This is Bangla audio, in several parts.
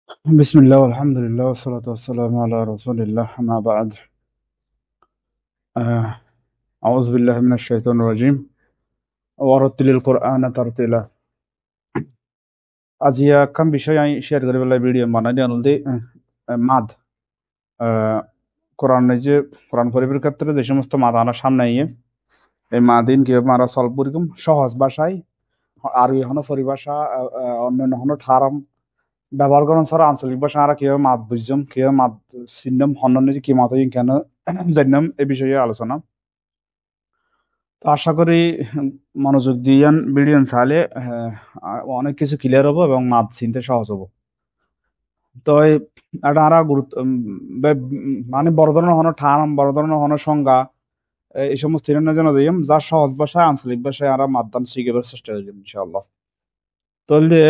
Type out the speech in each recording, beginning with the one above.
بسم الله والحمد لله والصلاة والسلام على رسول الله أما بعد. آه، أعوذ بالله من الشيطان الرجيم ورتل القرآن ترتيلا. আজিয়া কাম বিষয় আমি শেয়ার করে বেলা ভিডিও বানাই আনলদি মাদ কোরআন যে কোরআন পরিবের ক্ষেত্রে যে সমস্ত মাদ আনা সামনে আইয়ে এই মাদিন কিভাবে মারা সলভ করিম সহজ ভাষায় আর হনো পরিভাষা অন্যান্য হনো ঠারাম ব্যবহার করেন ছাড়া আঞ্চলিক ভাষা আর কিভাবে মাদ বুঝছম কিভাবে মাদ চিহ্নম হন্য যে কি মাত কেন জানলাম এই বিষয়ে আলোচনা। তো আশা করি মনোযোগ দিয়ে ভিডিও চাইলে অনেক কিছু ক্লিয়ার হবো এবং মাত চিনতে সহজ হবো। তো এটা আরা গুরুত্ব মানে বড় ধরনের হনো ঠাম বড় ধরনের হনো সংজ্ঞা এই সমস্ত যেন দিম যা সহজ ভাষায় আঞ্চলিক ভাষায় আরা মাতদান শিখেবার চেষ্টা করি ইনশাআল্লাহ। তাহলে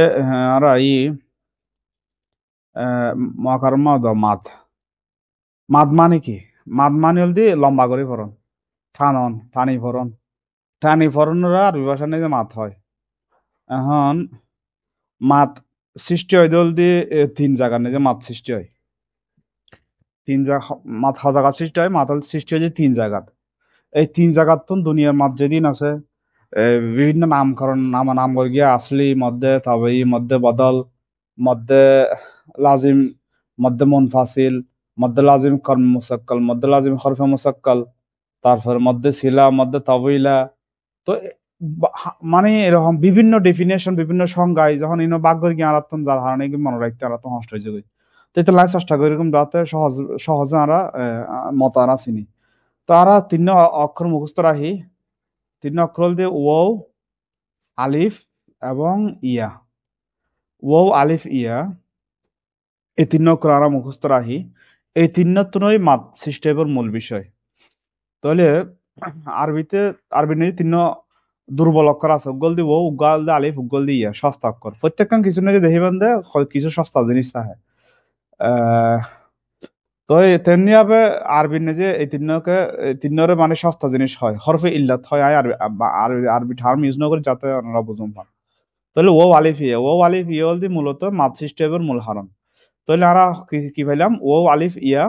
আরা মহাকারমা মাত মাত মানে কি? মাত মানে হল দিয়ে লম্বা করে ফরন টানন টানি ফরনরা আরবি ভাষা নিয়ে যে মাত হয়। এখন মাত সৃষ্টি হয় দল দিয়ে তিন জায়গার নিয়ে যে মাত সৃষ্টি হয় তিন জায়গা মাত জায়গা সৃষ্টি হয় মাত সৃষ্টি হয় যে তিন জায়গাত। এই তিন জায়গাত তো দুনিয়ার মাত যেদিন আছে বিভিন্ন নামকরণ নাম করে গিয়া আসলি মধ্যে তাবেই মধ্যে বদল মধ্যে লাজিম মধ্যে মুনফাসিল মধ্যে লাজিম কর্ম মুসাক্কাল মধ্যে লাজিম হরফে মুসাক্কাল তারপর মধ্যে সিলা মধ্যে তাবইলা। তো মানে এরকম বিভিন্ন ডেফিনেশন বিভিন্ন সংজ্ঞায় যখন ইনো বাক করে গিয়ে আরাতন যার হারণে কি মনে রাখতে আরাতন হষ্ট হয়ে যাবে। তো এটা লাই চেষ্টা করি এরকম যাতে সহজে আরা মত আরা চিনি। তো আরা তিন অক্ষর মুখস্থ রাখি তিন অক্ষর দিয়ে ও আলিফ এবং ইয়া ও আলিফ ইয়া এই তিন অক্ষর আরা মুখস্থ রাখি। এই তিন নই মাত সিস্টেমের মূল বিষয়। তাহলে আরবিতে আরবি নিয়ে তিন দুর্বল অক্ষর আছে উগল দিব উগাল দে আলিফ উগল দি ইয়া সস্তা অক্ষর প্রত্যেকখান কিছু নাকি দেখিবেন দে কিছু সস্তা জিনিস থাকে। তো তেমনি ভাবে আরবি যে এই তিনরে মানে সস্তা জিনিস হয় হরফে ইল্লাত হয় আরবি আরবি আরবি টার্ম ইউজ না করে যাতে আপনারা বুঝুন পান। তাহলে ও আলিফ ইয়া হল দি মূলত মাত সিস্টেমের মূল হারণ। তাহলে আমরা কি পাইলাম ও আলিফ ইয়া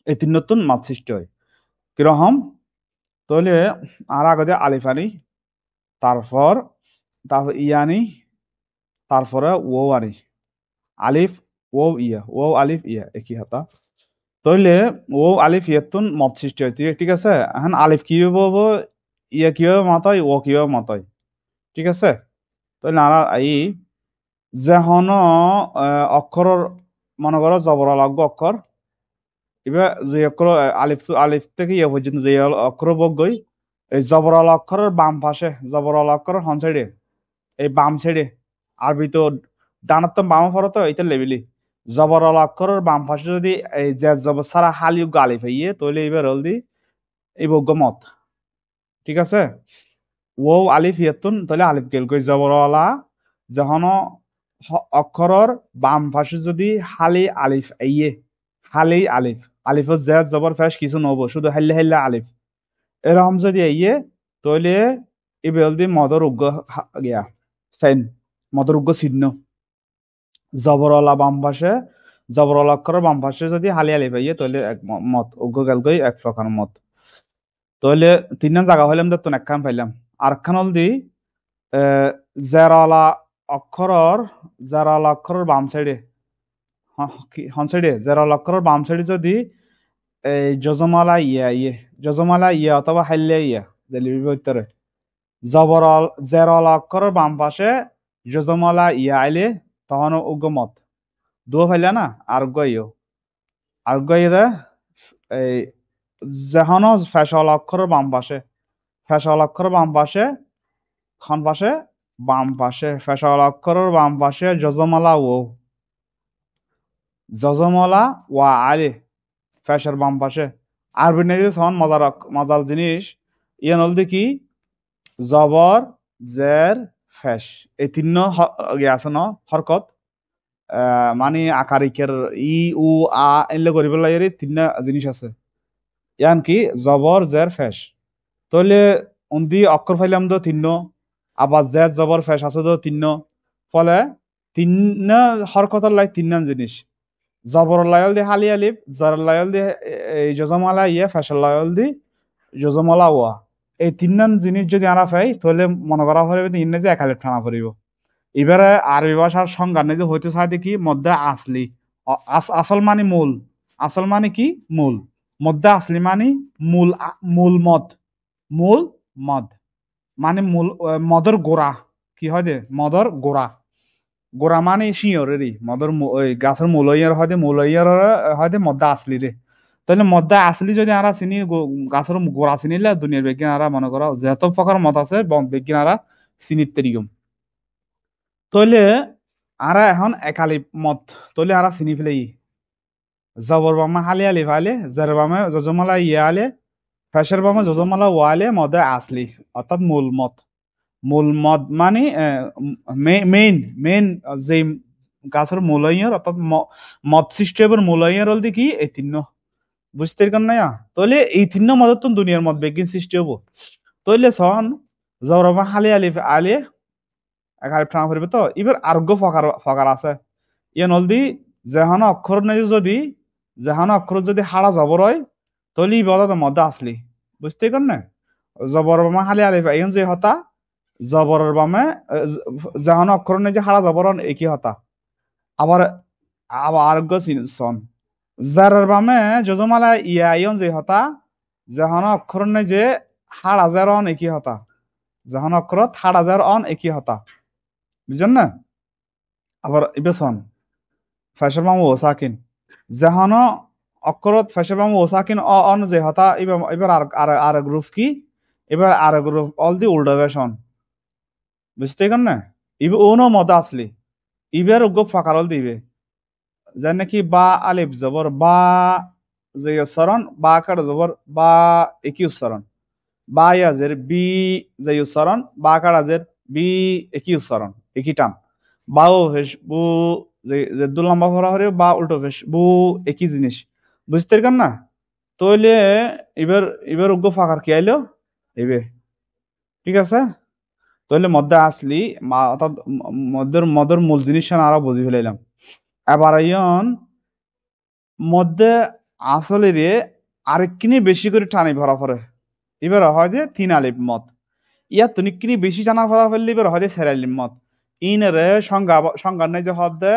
এই তিন নতুন মাত সৃষ্টি হয় কিরকম। তাহলে আর আগে আলিফ আনি তারপর তারপর ইয়ানি তারপরে ও আনি আলিফ ও আলিফ ইয়া একই হাতা। তাহলে ও আলিফ ইয়াতুন মত সৃষ্টি হয় ঠিক আছে। এখন আলিফ কিভাবে হবো ইয়া কিভাবে মাতায় ও কিভাবে মাতায় ঠিক আছে। তাহলে আর এই যেহন অক্ষরের মনে করো জবর লাগবো অক্ষর এবার যে অক্ষর আলিফ থেকে ইয়ে পর্যন্ত যে অক্ষর বক গই এই জবরাল অক্ষরের বাম পাশে জবরাল অক্ষরের হন সাইডে এই বাম সাইডে আরবি তো ডানার তো বাম ফরত এইটা লেবিলি জবরাল অক্ষরের বাম পাশে যদি এই জেজ জবর সারা হালিউগ আলিফ হইয়ে তাহলে এবার হল দি এই বগ্য মত ঠিক আছে। ও আলিফ ইয়েতুন তাহলে আলিফ গেল কই জবরওয়ালা যখন অক্ষরের বাম পাশে যদি হালি আলিফ আইয়ে হালি আলিফ আলিফের জেজ জবর ফেস কিছু নব শুধু হাল্লে হাল্লে আলিফ এরকম যদি আইয়ে তাহলে এবার দি মদর উগ্র গিয়া সাইন মদর উগ্র চিহ্ন জবরওয়ালা বাম পাশে জবরওয়াল অক্ষরের বাম পাশে যদি হালি আলিফ আইয়ে তাহলে এক মত উগ্র গেল কই এক প্রকার মত। তাহলে তিন জায়গা হইলাম দেখুন একখান পাইলাম আর একখান হল দি জেরালা অক্ষরর জেরালা অক্ষরের বাম সাইডে হন সাইডে জেরালা অক্ষরের বাম সাইডে যদি এই যজমালা ইয়া অথবা হাইলে ইয়া জেলিবি ভিতরে জবরল জেরল অক্ষরের বাম পাশে যজমালা ইয়া আইলে তখন উগ্রমত দুও ফাইলে না আর গাইও এই যেহন ফেসল অক্ষরের বাম পাশে ফেসল অক্ষরের বাম পাশে খন পাশে বাম পাশে ফেসল অক্ষরের বাম পাশে যজমলা ওয়া আলে ফেসর বাম পাশে আরবি নেই সন মজার জিনিস ইয়ে নল দেখি জবর জের ফেস এই তিন আছে ন হরকত মানে আকারিকের ই উ আ এলে করিব লাগে তিন জিনিস আছে ইয়ান কি জবর জের ফেস। তাহলে উন্দি অক্ষর ফাইলাম তো তিন আবার জের জবর ফেস আছে তো তিন ফলে তিন হরকতর লাই তিন জিনিস জবর লায়ল দি হালি আলিফ জার লায়ল দি জজমালা ইয়ে ফেসল লায়ল দি জজমালা ওয়া এই তিন জিনিস যদি আনা পাই তাহলে মনে করা হবে ইংরেজি এক আলিফ টানা পড়িব এবারে আরবি ভাষার সংজ্ঞা নিয়ে হইতে চাই দেখি মধ্যে আসলি আসল মানে মূল আসল মানে কি মূল মধ্যে আসলি মানে মূল মদ মূল মদ মানে মূল মদর গোড়া কি হয় দে মদর গোড়া গোড়া মানে শিয়রেরই মদর ওই গাছের মূলইয়ার হয় মূলইয়ার হয় মধ্যে আসলি রে তাহলে মধ্যে আসলি যদি আরা চিনি গাছের গোড়া চিনিলে দুনিয়ার বিজ্ঞান আরা মনে করো যত প্রকার মত আছে বিজ্ঞান আরা চিনিত তেরিগম তাহলে আরা এখন একালি মত তাহলে আরা চিনি ফেলে জবর বামা হালি আলি ভালে জার বামে যজমালা ইয়া আলে ফেসের বামে যজমালা ওয়ালে মদে আসলি অর্থাৎ মূল মদ মানে মেইন মেইন যে গাছের মূলইয়ার অর্থাৎ মদ সৃষ্টি হবে মূলইয়ার হল কি এই তিন বুঝতে পারেন না তাহলে এই তিন মদত তো দুনিয়ার মদ বেগিন সৃষ্টি হবো তাহলে সন জবরমা হালি আলিফ আলে একালিফ টানা ফুরবে তো এবার আরোগ্য ফকার আছে ইয়ে নলদি যেহানো অক্ষর নেই যদি যেহানো অক্ষর যদি হারা জবর হয় তাহলে ই বলা মধ্যে আসলি বুঝতে পারেন না জবর বামে হালি আলিফ ইয়ন যে হতা জবরের বামে যেহানো অক্ষর নেই যে হারা জবর একই হতা আবার আবার আরোগ্য সন জারের বামে যজমালা ইয়া ইয়ন যে হতা যেহানো অক্ষর নেই যে হাড় হাজার অন একই হতা যেহানো অক্ষরত হাড় হাজার অন একই হতা বুঝছেন না আবার ইবেসন ফেসর মামু ও সাকিন জাহানো অক্ষরত ফেসর মামু ও সাকিন অন যে হতা এবার এবার আর গ্রুপ কি এবার আর গ্রুপ অল দি উল্টা ভার্সন বুঝতে পারেন না ইবে ওনো মত আসলি ইবার উগ্র ফাকারল দিবে যেন নাকি বা আলিফ জবর বা যে উচ্চারণ বা কার জবর বা একই উচ্চারণ বা ইয়াজের বি যে উচ্চারণ বা কার আজের বি একই উচ্চারণ একই টান বাও ভেস বু যে দু লম্বা ভরা হরে বা উল্টো ভেস বু একই জিনিস বুঝতে পারেন না তাইলে এবার এবার উগ্র ফাঁকার কি আইলো এবে ঠিক আছে তাইলে মধ্যে আসলি অর্থাৎ মদের মূল জিনিস আরো বুঝি ফেলাইলাম এবার আইয়ন মধ্যে আসলে রে আরেকখিনি বেশি করে টানি ভরা পড়ে এবার হয় যে তিন আলিফ মত ইয়া তনিকখিনি বেশি টানা ভরা ফেললে এবার হয় যে সেরালিম মত ইনরে সংজ্ঞা নাই যে হদে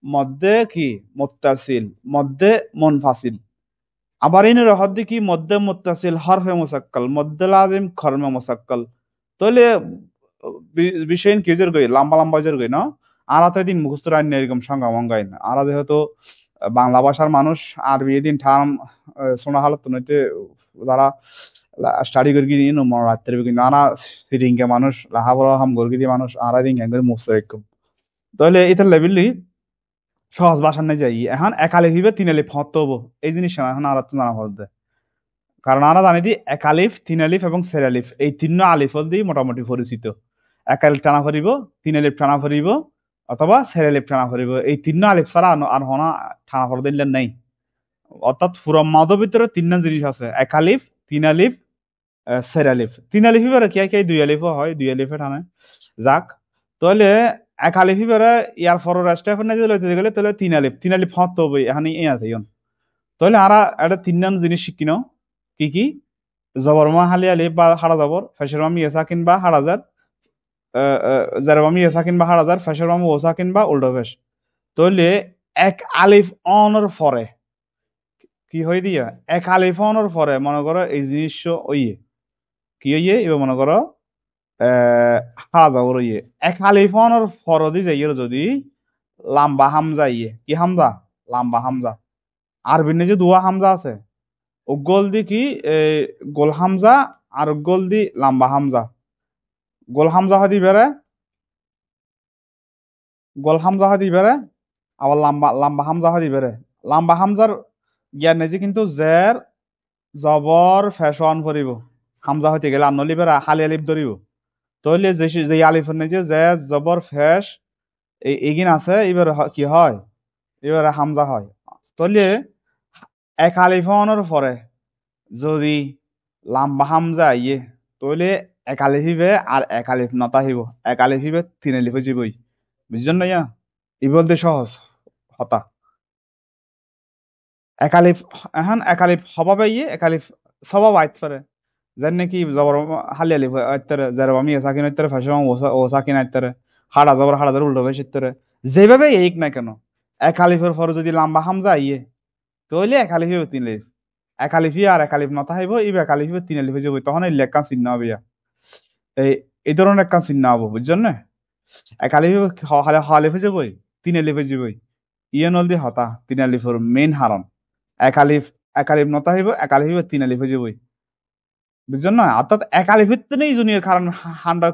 মধ্যে কি মুত্তাসিল মধ্যে মুনফাসিল আবার ইনরে হদে কি মধ্যে মুত্তাসিল হরফে মুসাক্কাল মধ্যে লাজিম খরমে মুসাক্কাল তাহলে বিষয় কেজের গই লম্বা লম্বা জের গই না আর তো দিন মুখস্থ রাইন এরকম সংজ্ঞা মঙ্গাই না আর যেহেতু বাংলা ভাষার মানুষ আরবি এদিন ঠাম শোনা হালত নইতে যারা স্টাডি করি দিন মনে রাখতে হবে কিন্তু আনা ফিরিংকে মানুষ লাহাবড় হাম গর্গি দিয়ে মানুষ আরা দিন একদম মুফসে একদম তাহলে এটার লেভেলি সহজ ভাষা নাই যাই এখন একালিফ হিবে তিন আলিফ হত হবো এই জিনিস এখন আর তো জানা হতে কারণ আমরা জানি দি এক আলিফ তিন আলিফ এবং সের আলিফ এই তিন আলিফ দিয়ে মোটামুটি পরিচিত এক আলিফ টানা ফরিব তিন আলিফ টানা ফরিব অথবা সের আলিফ টানা ফরিব এই তিন আলিফ ছাড়া আর হনা টানা ফর দিলে নাই অর্থাৎ পুরো মাদের ভিতরে তিন জিনিস আছে এক আলিফ তিন আলিফ সের আলিফ তিন আলিফ এবারে কে কে দুই আলিফও হয় দুই আলিফে টানে যাক তাহলে এক আলিফ এবারে ইয়ার ফর স্টেফেন না দিলে গেলে তাহলে তিন আলিফ হত হবে এখানে এই আছে তাহলে আরা একটা তিন জিনিস শিখি নাও কি কি জবরমা হালি আলিফ বা হাড়া জবর ফেসের মামি এসাকিন বা হাড়াজার জারবামি এসাকিন বা হাড়াজার ফেসের মামু ওসাকিন বা উল্টো ফেস তাহলে এক আলিফ অনর ফরে কি হয়ে দিয়া এক আলিফ অনর ফরে মনে করো এই জিনিস ওইয়ে কি হইয়ে এবার মনে করো হাড়া জবর ওইয়ে এক আলিফ অনর ফরদি যাইয়ের যদি লাম্বা হামজা ইয়ে কি হামজা লাম্বা হামজা আরবির যে দুয়া হামজা আছে ও গোল দি কি গোল হামজা আর গোল দি লাম্বা হামজা গোল হামজা হাদি বেড়ে গোল হামজা হাদি বেড়ে আবার লাম্বা হামজা হাদি বেড়ে লাম্বা হামজার জ্ঞান নেই কিন্তু জের জবর ফ্যাশন করিব হামজা হইতে গেলে আনলি বেড়া হালি আলিফ ধরিব তাহলে যে আলিফের নেই যে জবর ফ্যাশ এগিন আছে এবার কি হয় এবার হামজা হয় তাহলে এক আলিফনের পরে যদি লাম্বা হামজা আইয়ে তাহলে এক আলিফ হিবে আর এক আলিফ নতা হিব এক আলিফ হিবে তিন আলিফে যাবই বুঝছেন না ইয়া ই বলতে সহজ হতা একালিফ এখন একালিফ হবা পাইয়ে একালিফ সবাব আইত পারে যেন নাকি জবর হালি আলিফ আইতারে যারা আমি সাকিন আইতারে ফাঁসি ও সাকিন আইতারে হাড়া জবর হাড়া ধরে উল্টো ভাই সিত্তরে যেভাবে এই না কেন একালিফের পর যদি লম্বা হামজা আইয়ে তাহলে একালিফ হবে তিন লিফ একালিফি আর একালিফ নতা হইব ইবে একালিফ হবে তিন লিফ হয়ে যাবে তখন এই লেখান চিহ্ন হবে এই এই ধরনের একটা চিহ্ন হবো বুঝছেন না একালিফ হলে হলিফ হয়ে যাবই তিন লিফ হয়ে যাবই ইয়ে নল দিয়ে হতা তিন লিফের মেইন হারন একালিফ একালিফ নতা হইব একালিফ হইব তিন আলিফ হয়ে যাবই বুঝছেন না অর্থাৎ একালিফিত নেই জুনিয়র কারণ হান্ডা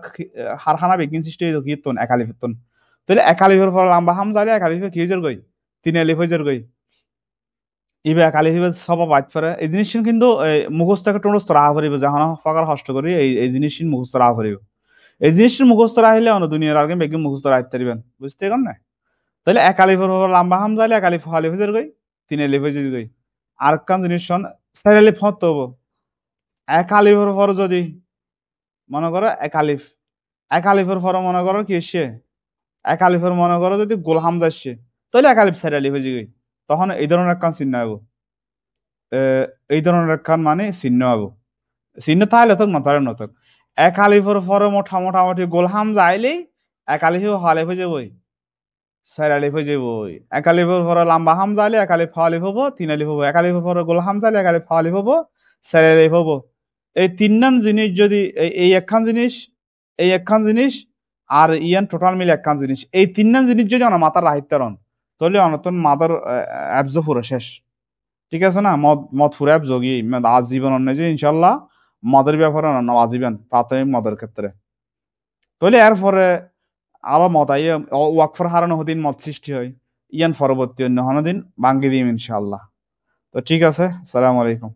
হারখানা বেকিং সৃষ্টি হইতো কি তন একালিফিত তাহলে একালিফের পর লম্বা হাম যালে একালিফে কি হয়ে গই তিন আলিফ হয়ে গই ইবে একালিফে সব বাইত করে এই জিনিস কিন্তু মুখস্থ একটা টুমস্ত রাহা পড়িব যখন ফাঁকার হষ্ট করি এই জিনিস মুখস্থ রাহা পড়িব এই জিনিস মুখস্থ রাহিলে অন্য দুনিয়ার আগে বেকিং মুখস্থ রাখতে পারবেন বুঝতে পারেন না তাহলে একালিফের পর লম্বা হাম যালে একালিফ হালিফ হয়ে গই তিন আলিফ হয়ে গই আর কান জিনিস শোন চার আলিফ হতো এক আলিফের পর যদি মনে করো এক আলিফের পর মনে করো কি এসছে এক আলিফের মনে করো যদি গোল হামজা আসছে তাহলে এক আলিফ সাইড আলিফ হয়ে যাবে তখন এই ধরনের একখান চিহ্ন হবো এই ধরনের একখান মানে চিহ্ন হবো চিহ্ন তাহলে তো নতারে নতক এক আলিফের পর মোটামুটি গোল হামজা আইলেই এক আলিফ হালিফ হয়ে যাবই সাইড আলিফ হয়ে যাবই এক আলিফের পর লম্বা হামজা আইলে এক আলিফ আলিফ হবো তিন আলিফ হবো এক আলিফের পর গোল হামজা আইলে এক আলিফ আলিফ হবো সাইড আলিফ হবো এই তিনজন জিনিস যদি এই একখান জিনিস আর ইয়ান টোটাল মিলে একখান জিনিস এই তিনজন জিনিস যদি আমার মাথার রাহিত্য রন তাহলে অনতন মাদার অ্যাবজো পুরো শেষ ঠিক আছে না মদ মদ ফুরে অ্যাবজোগি আজীবন অন্য যে ইনশাল্লাহ মদের ব্যাপারে আজীবন প্রাথমিক মদের ক্ষেত্রে তাহলে এরপরে আরো মত আই ওয়াকফর হারানো হদিন মত সৃষ্টি হয় ইয়ান পরবর্তী অন্য হনদিন বাঙ্গি দিম ইনশাল্লাহ তো ঠিক আছে সালাম আলাইকুম